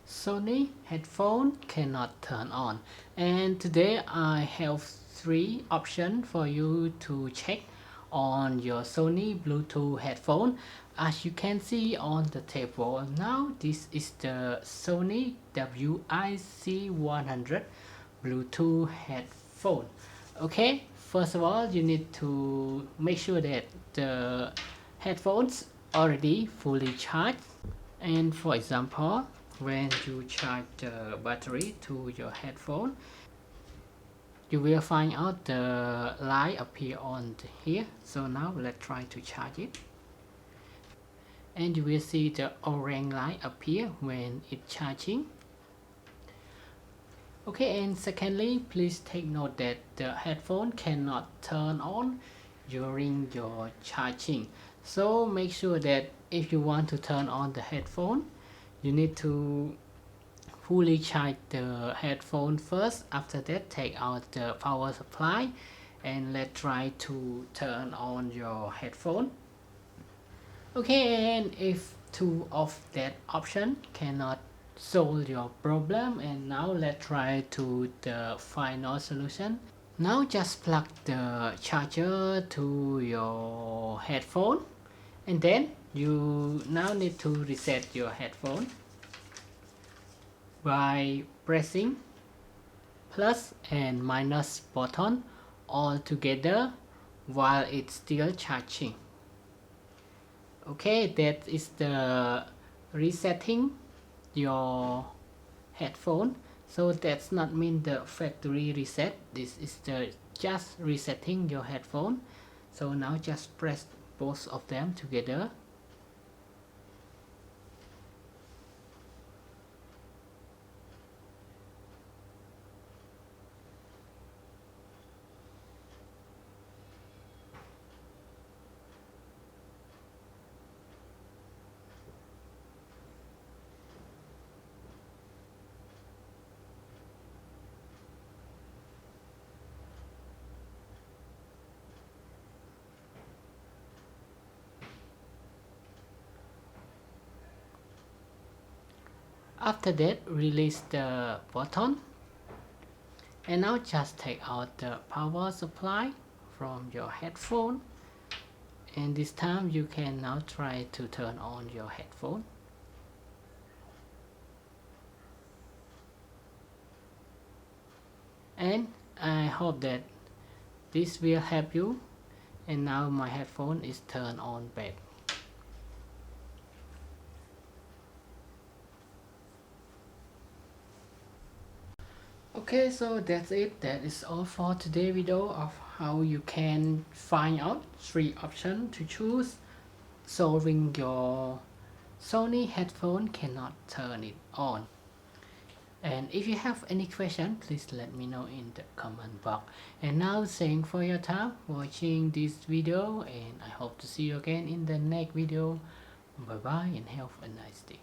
Sony headphone cannot turn on, and today I have three options for you to check on your Sony Bluetooth headphone. As you can see on the table now, this is the Sony WI-C100 Bluetooth headphone. Okay, first of all you need to make sure that the headphones already fully charged. And for example, when you charge the battery to your headphone, you will find out the light appear on here. So now let's try to charge it, and you will see the orange light appear when it's charging. Okay, and secondly, please take note that the headphone cannot turn on during your charging. So make sure that if you want to turn on the headphone, you need to fully charge the headphone first. After that, take out the power supply and let's try to turn on your headphone. Okay, and if two of that option cannot solve your problem, and now let's try to the final solution. Now just plug the charger to your headphone, and then you now need to reset your headphone by pressing plus and minus button all together while it's still charging. Okay, that is the resetting your headphone. So that's not mean the factory reset. This is the just resetting your headphone. So now just press both of them together. After that, release the button, and now just take out the power supply from your headphone, and this time you can now try to turn on your headphone. And I hope that this will help you, and now my headphone is turned on back. Okay, so that's it. That is all for today's video of how you can find out three options to choose solving your Sony headphone cannot turn it on. And if you have any question, please let me know in the comment box. And now thanks for your time watching this video, and I hope to see you again in the next video. Bye bye and have a nice day.